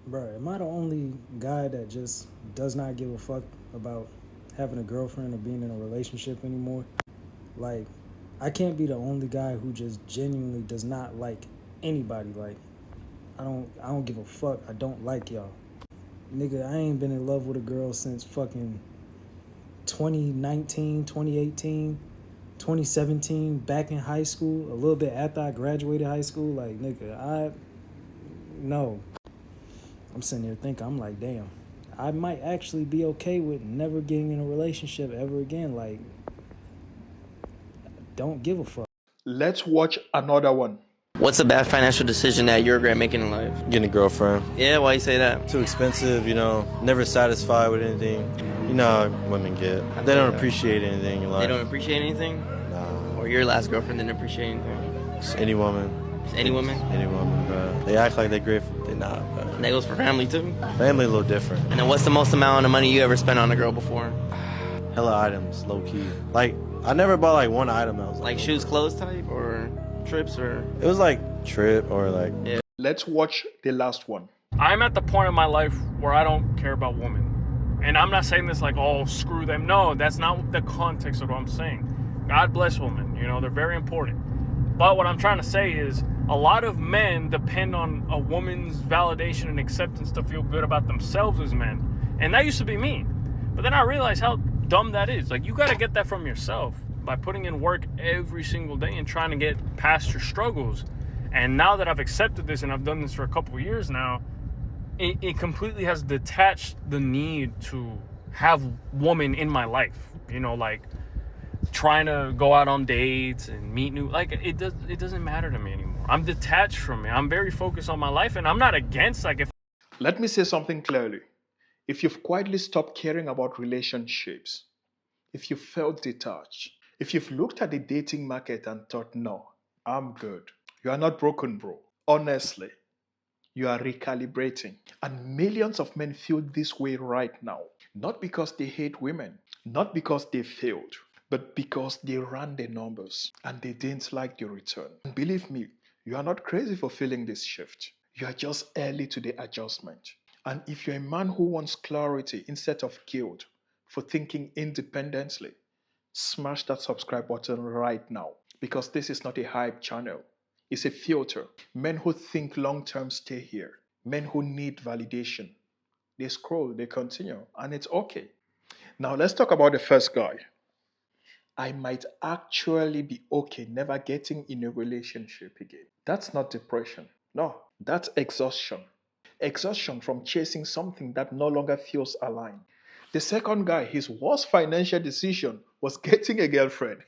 Bro, am I the only guy that just does not give a fuck about having a girlfriend or being in a relationship anymore? Like, I can't be the only guy who just genuinely does not like anybody. Like, I don't give a fuck. I don't like y'all. Nigga, I ain't been in love with a girl since fucking 2019, 2018, 2017, back in high school, a little bit after I graduated high school. Like, nigga, no. I'm sitting here thinking, I'm like, damn, I might actually be okay with never getting in a relationship ever again. Like, don't give a fuck. Let's watch another one. What's a bad financial decision that you regret making in life? Getting a girlfriend. Yeah, why you say that? Too expensive, never satisfied with anything. You know how women get. They don't appreciate anything in life. They don't appreciate anything? Nah. Or your last girlfriend didn't appreciate anything? Just any woman. Just any woman? Any woman, bro. They act like they're grateful. They're not, bro. And that goes for family too? Family a little different. And then what's the most amount of money you ever spent on a girl before? Hella items, low key. Like, I never bought like one item that was Like shoes, clothes type, or trips, or? It was like trip or like. Yeah. Let's watch the last one. I'm at the point in my life where I don't care about women. And I'm not saying this like, oh, screw them. No, that's not the context of what I'm saying. God bless women. They're very important. But what I'm trying to say is a lot of men depend on a woman's validation and acceptance to feel good about themselves as men. And that used to be me. But then I realized how dumb that is. Like, you got to get that from yourself by putting in work every single day and trying to get past your struggles. And now that I've accepted this and I've done this for a couple of years now, it completely has detached the need to have woman in my life. Like trying to go out on dates and meet new, like it doesn't matter to me anymore. I'm detached from it. I'm very focused on my life, and I'm not against like if. Let me say something clearly. If you've quietly stopped caring about relationships, if you felt detached, if you've looked at the dating market and thought, no, I'm good, you are not broken, bro. Honestly, you are recalibrating. And millions of men feel this way right now. Not because they hate women, not because they failed, but because they ran the numbers and they didn't like the return. And believe me, you are not crazy for feeling this shift. You are just early to the adjustment. And if you're a man who wants clarity instead of guilt for thinking independently, smash that subscribe button right now because this is not a hype channel. It's a filter. Men who think long term stay here. Men who need validation. They scroll, they continue, and it's okay. Now let's talk about the first guy. I might actually be okay never getting in a relationship again. That's not depression. No, that's exhaustion. Exhaustion from chasing something that no longer feels aligned. The second guy, his worst financial decision was getting a girlfriend.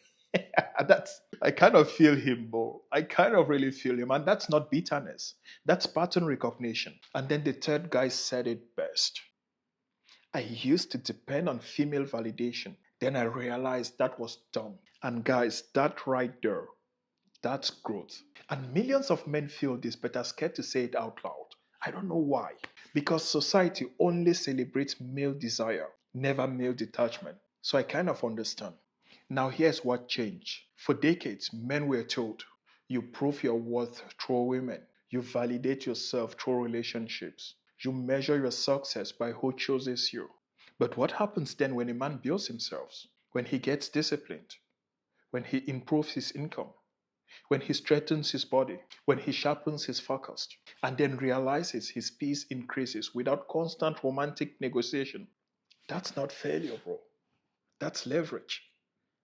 That's I kind of feel him, bro. I kind of really feel him. And that's not bitterness. That's pattern recognition. And then the third guy said it best. I used to depend on female validation. Then I realized that was dumb. And guys, that right there, that's growth. And millions of men feel this but are scared to say it out loud. I don't know why. Because society only celebrates male desire, never male detachment. So I kind of understand. Now here's what changed. For decades, men were told, you prove your worth through women. You validate yourself through relationships. You measure your success by who chooses you. But what happens then when a man builds himself? When he gets disciplined? When he improves his income? When he strengthens his body? When he sharpens his focus? And then realizes his peace increases without constant romantic negotiation? That's not failure, bro. That's leverage.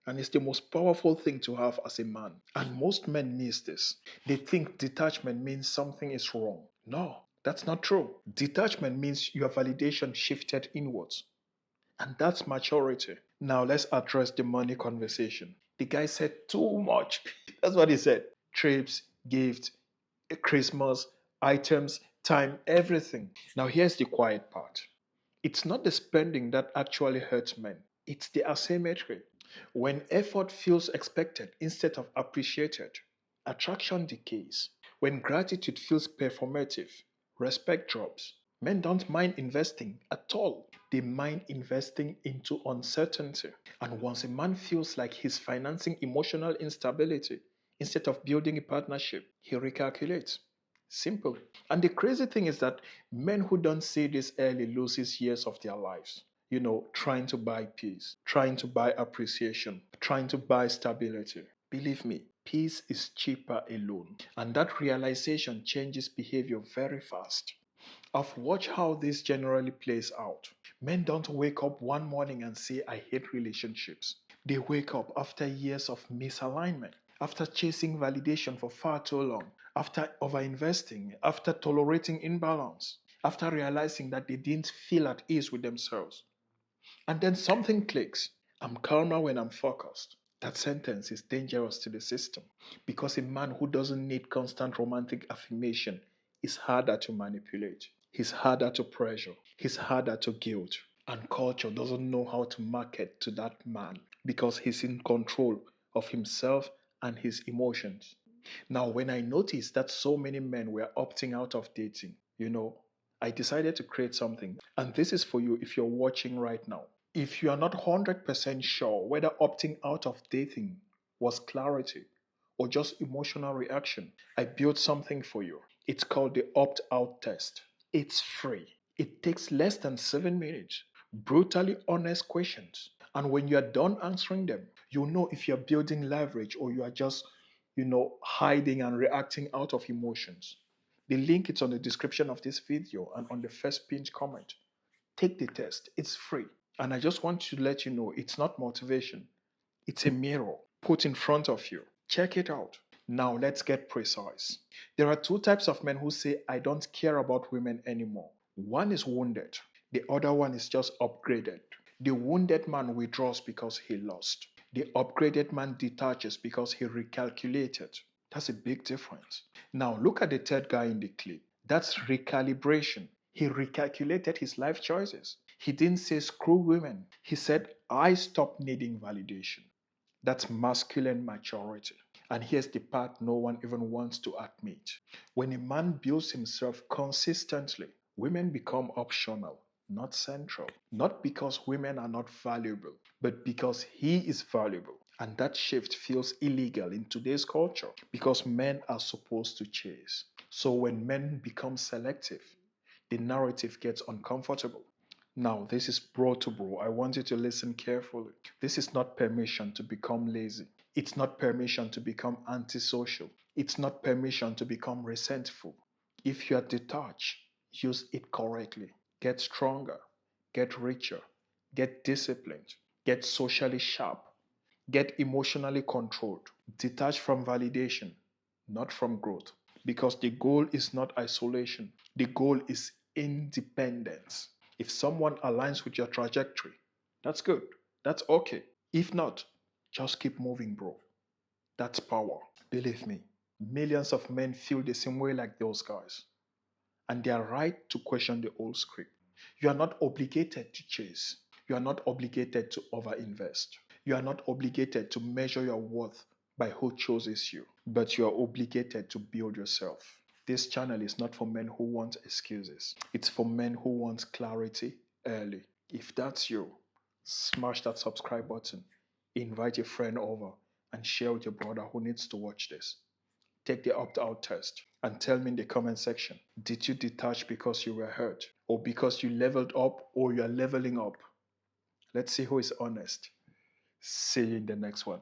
And it's the most powerful thing to have as a man. And most men miss this. They think detachment means something is wrong. No, that's not true. Detachment means your validation shifted inwards. And that's maturity. Now let's address the money conversation. The guy said too much. That's what he said. Trips, gifts, Christmas, items, time, everything. Now here's the quiet part. It's not the spending that actually hurts men. It's the asymmetry. When effort feels expected instead of appreciated, attraction decays. When gratitude feels performative, respect drops. Men don't mind investing at all. They mind investing into uncertainty. And once a man feels like he's financing emotional instability instead of building a partnership, he recalculates. Simple. And the crazy thing is that men who don't see this early loses years of their lives. Trying to buy peace, trying to buy appreciation, trying to buy stability. Believe me, peace is cheaper alone. And that realization changes behavior very fast. I've watched how this generally plays out. Men don't wake up one morning and say, I hate relationships. They wake up after years of misalignment, after chasing validation for far too long, after overinvesting, after tolerating imbalance, after realizing that they didn't feel at ease with themselves. And then something clicks. I'm calmer when I'm focused. That sentence is dangerous to the system because a man who doesn't need constant romantic affirmation is harder to manipulate. He's harder to pressure. He's harder to guilt. And culture doesn't know how to market to that man because he's in control of himself and his emotions. Now, when I noticed that so many men were opting out of dating, I decided to create something. And this is for you if you're watching right now. If you are not 100% sure whether opting out of dating was clarity or just emotional reaction, I built something for you. It's called the opt out test. It's free. It takes less than 7 minutes. Brutally honest questions. And when you are done answering them, you'll know if you're building leverage or you are just, hiding and reacting out of emotions. The link is on the description of this video and on the first pinned comment. Take the test. It's free. And I just want to let you know it's not motivation. It's a mirror put in front of you. Check it out. Now let's get precise. There are two types of men who say, I don't care about women anymore. One is wounded. The other one is just upgraded. The wounded man withdraws because he lost. The upgraded man detaches because he recalculated. That's a big difference. Now look at the third guy in the clip. That's recalibration. He recalculated his life choices. He didn't say screw women. He said, I stopped needing validation. That's masculine maturity. And here's the part no one even wants to admit. When a man builds himself consistently, women become optional, not central. Not because women are not valuable, but because he is valuable. And that shift feels illegal in today's culture because men are supposed to chase. So when men become selective, the narrative gets uncomfortable. Now, this is bro to bro. I want you to listen carefully. This is not permission to become lazy. It's not permission to become antisocial. It's not permission to become resentful. If you are detached, use it correctly. Get stronger, get richer, get disciplined, get socially sharp, get emotionally controlled. Detach from validation, not from growth. Because the goal is not isolation, the goal is independence. If someone aligns with your trajectory, that's good. That's okay. If not, just keep moving, bro. That's power. Believe me, millions of men feel the same way like those guys. And they are right to question the old script. You are not obligated to chase. You are not obligated to overinvest. You are not obligated to measure your worth by who chooses you. But you are obligated to build yourself. This channel is not for men who want excuses. It's for men who want clarity early. If that's you, smash that subscribe button, invite a friend over, and share with your brother who needs to watch this. Take the opt-out test and tell me in the comment section, did you detach because you were hurt? Or because you leveled up or you are leveling up? Let's see who is honest. See you in the next one.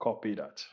Copy that.